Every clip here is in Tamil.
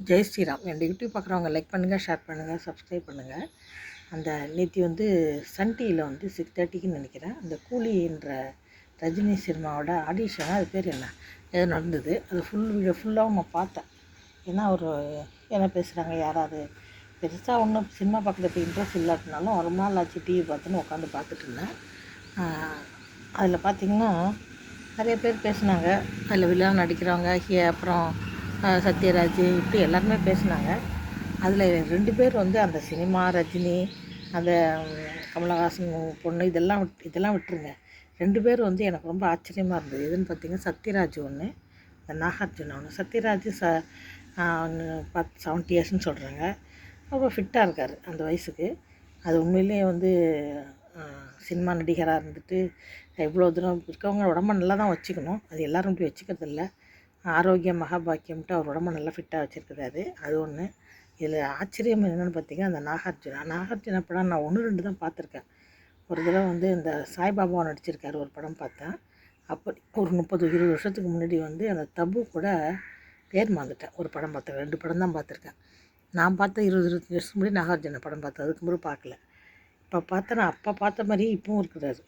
ஜெய் ஸ்ரீராம். என்னோடய யூடியூப் பார்க்குறவங்க லைக் பண்ணுங்கள், ஷேர் பண்ணுங்கள், சப்ஸ்கிரைப் பண்ணுங்கள். அந்த நேற்று வந்து சன் டிவியில் வந்து 6:30க்குன்னு நினைக்கிறேன், அந்த கூலின்ற ரஜினி சினிமாவோட ஆடிஷனாக அது பேர் என்ன ஏதோ நடந்தது. அது ஃபுல்லாகவும் நான் பார்த்தேன். ஏன்னா ஒரு என்ன பேசுகிறாங்க, யாராவது பெருசாக ஒன்றும் சினிமா பார்க்குறதுக்கு இன்ட்ரெஸ்ட் இல்லாட்டினாலும் ரொம்ப நாள் ஆச்சு டிவி பார்த்துன்னு உட்காந்து பார்த்துட்டு இருந்தேன். அதில் பார்த்திங்கன்னா நிறைய பேர் பேசுனாங்க. அதில் வில்லன் நடிக்கிறவங்க, அப்புறம் சத்யராஜ், இப்படி எல்லாருமே பேசினாங்க. அதில் 2 பேர் வந்து அந்த சினிமா ரஜினி, அந்த கமலஹாசன் பொண்ணு, இதெல்லாம் விட்டுருங்க. 2 பேர் வந்து எனக்கு ரொம்ப ஆச்சரியமாக இருந்தது. எதுன்னு பார்த்தீங்கன்னா, சத்யராஜ் ஒன்று, இந்த நாகார்ஜுனா ஒன்று. சத்யராஜ் 70 இயர்ஸ்ன்னு சொல்கிறாங்க. ரொம்ப ஃபிட்டாக இருக்கார் அந்த வயசுக்கு. அது உண்மையிலேயே வந்து சினிமா நடிகராக இருந்துட்டு இவ்வளோ தூரம் இருக்கவங்க உடம்ப நல்லா தான் வச்சுக்கணும். அது எல்லோரும் இப்படி வச்சுக்கிறதில்ல. ஆரோக்கியம் மகாபாக்கியம்ட்டு அவர் உடம்பு நல்லா ஃபிட்டாக வச்சுருக்கிறாரு. அது ஒன்று. இதில் ஆச்சரியம் என்னென்னு பார்த்தீங்கன்னா, அந்த நாகார்ஜுனா படம் நான் 1, 2 தான் பார்த்துருக்கேன். ஒரு தடவை வந்து இந்த சாய்பாபாவை நடிச்சிருக்காரு, ஒரு படம் பார்த்தேன். அப்போ ஒரு 30, 20 வருஷத்துக்கு முன்னாடி வந்து அந்த தபு கூட பேர் மறந்துட்டேன். ஒரு படம் பார்த்தேன், 2 படம் தான் பார்த்துருக்கேன். நான் பார்த்த 20, 25 வருஷத்துக்கு முன்னாடி நாகார்ஜுனா படம் பார்த்தேன். அதுக்கு முன்னாடி பார்க்கல. இப்போ பார்த்தேன், அப்போ பார்த்த மாதிரியே இப்பவும் இருக்கிறாரு.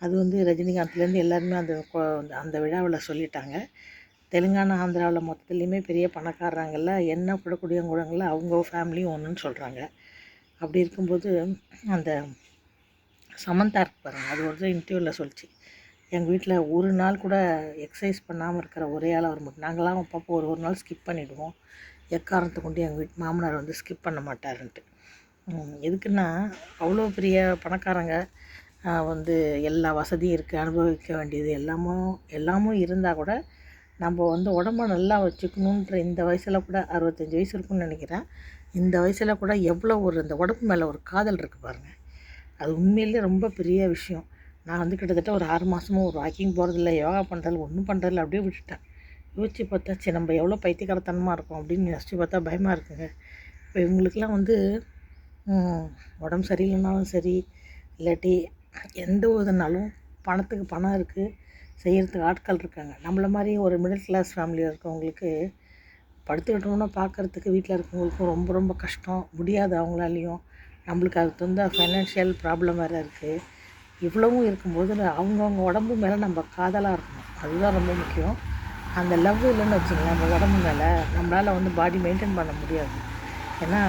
அது வந்து ரஜினிகாந்த்லேருந்து எல்லாருமே அந்த விழாவில் சொல்லிட்டாங்க. தெலுங்கானா, ஆந்திராவில் மொத்தத்துலேயுமே பெரிய பணக்காரங்கள்ல எண்ணெய் கூடக்கூடியவங்கள அவங்க ஃபேமிலியும் ஒன்றுன்னு சொல்கிறாங்க. அப்படி இருக்கும்போது அந்த சமந்தா இருக்கு பாருங்கள், அது ஒரு இன்டர்வியூவில் சொல்லிச்சு, எங்கள் வீட்டில் ஒரு நாள் கூட எக்ஸசைஸ் பண்ணாமல் இருக்கிற ஒரே ஆள் அவர் மட்டும். நாங்களாம் அப்பப்போ ஒரு நாள் ஸ்கிப் பண்ணிவிடுவோம். எக்காரணத்தை கொண்டு எங்கள் வீட்டு மாமனார் வந்து ஸ்கிப் பண்ண மாட்டாருன்ட்டு. எதுக்குன்னா, அவ்வளோ பெரிய பணக்காரங்க வந்து எல்லா வசதியும் இருக்குது, அனுபவிக்க வேண்டியது எல்லாமும் இருந்தால் கூட நம்ம வந்து உடம்ப நல்லா வச்சுக்கணுன்ற இந்த வயசில் கூட 65 வயசு இருக்குன்னு நினைக்கிறேன். இந்த வயசில் கூட எவ்வளோ இந்த உடம்பு மேலே ஒரு காதல் இருக்குது பாருங்கள். அது உண்மையிலே ரொம்ப பெரிய விஷயம். நான் வந்து கிட்டத்தட்ட ஒரு 6 மாதமும் ஒரு வாக்கிங் போகிறதில்ல, யோகா பண்ணுறதில்ல, ஒன்றும் பண்ணுறதில்ல, அப்படியே விட்டுட்டேன். யோசித்து பார்த்தா சரி, நம்ம எவ்வளோ பைத்தியக்காரத்தனமாக இருக்கோம் அப்படின்னு யோசித்து பார்த்தா பயமாக இருக்குங்க. இப்போ இவங்களுக்கெல்லாம் வந்து உடம்பு சரியில்லைனாலும் சரி, இல்லாட்டி எந்த இதுனாலும் பணத்துக்கு பணம் இருக்குது, செய்கிறதுக்கு ஆட்கள் இருக்காங்க. நம்மள மாதிரி ஒரு மிடில் கிளாஸ் ஃபேமிலியில் இருக்கவங்களுக்கு படுத்துக்கிட்டோன்னா பார்க்குறதுக்கு வீட்டில் இருக்கவங்களுக்கும் ரொம்ப ரொம்ப கஷ்டம், முடியாது அவங்களாலையும். நம்மளுக்கு அதுக்கு தகுந்த ஃபைனான்ஷியல் ப்ராப்ளம் வேறு இருக்குது. இவ்வளவும் இருக்கும்போது அவங்கவுங்க உடம்பு மேலே நம்ம காதலாக இருக்கணும். அதுதான் ரொம்ப முக்கியம். அந்த லவ் இல்லைன்னு வச்சுங்களேன், நம்ம உடம்பு மேலே நம்மளால் வந்து பாடி மெயின்டைன் பண்ண முடியாது. ஏன்னா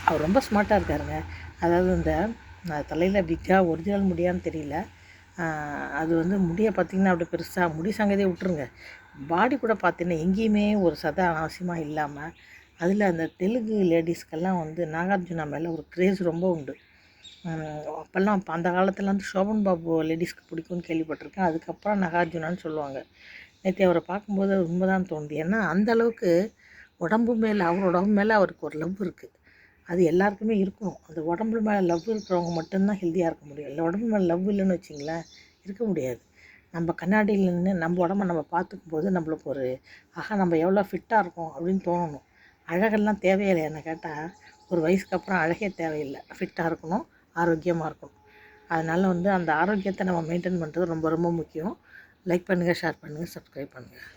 அவர் ரொம்ப ஸ்மார்ட்டாக இருக்காருங்க. அதாவது இந்த தலையில் பிக்காக ஒரிஜினல் முடியான்னு தெரியல, அது வந்து முடியை பார்த்திங்கன்னா அப்படி பெருசாக முடி சங்கதியை விட்டுருங்க, பாடி கூட பார்த்திங்கன்னா எங்கேயுமே ஒரு சதை அவசியமாக இல்லாமல். அதில் அந்த தெலுங்கு லேடிஸ்க்கெல்லாம் வந்து நாகார்ஜுனா மேலே ஒரு க்ரேஸ் ரொம்ப உண்டு. அப்போல்லாம் அந்த காலத்தில் வந்து சோபன் பாபு லேடிஸ்க்கு பிடிக்கும்னு கேள்விப்பட்டிருக்கேன். அதுக்கப்புறம் நாகார்ஜுனான்னு சொல்லுவாங்க. நேற்று அவரை பார்க்கும்போது உண்மைதான் தோணுது. ஏன்னா அந்தளவுக்கு உடம்பு மேலே, அவரோட உடம்பு மேலே அவருக்கு ஒரு லவ் இருக்குது. அது எல்லாருக்குமே இருக்கணும். அந்த உடம்பு மேலே லவ் இருக்கிறவங்க மட்டும்தான் ஹெல்த்தியாக இருக்க முடியும். இல்லை உடம்பு மேலே லவ் இல்லைன்னு வச்சிங்களேன், இருக்க முடியாது. நம்ம கண்ணாடியில் நின்று நம்ம உடம்ப நம்ம பார்த்துக்கும் போது நம்மளுக்கு ஒரு நம்ம எவ்வளோ ஃபிட்டாக இருக்கோம் அப்படின்னு தோணணும். அழகெல்லாம் தேவையில்லை. என்ன கேட்டால் ஒரு வயசுக்கு அப்புறம் அழகே தேவையில்லை. ஃபிட்டாக இருக்கணும், ஆரோக்கியமாக இருக்கணும். அதனால் வந்து அந்த ஆரோக்கியத்தை நம்ம மெயின்டைன் பண்ணுறது ரொம்ப ரொம்ப முக்கியம். லைக் பண்ணுங்கள், ஷேர் பண்ணுங்கள், சப்ஸ்கிரைப் பண்ணுங்கள்.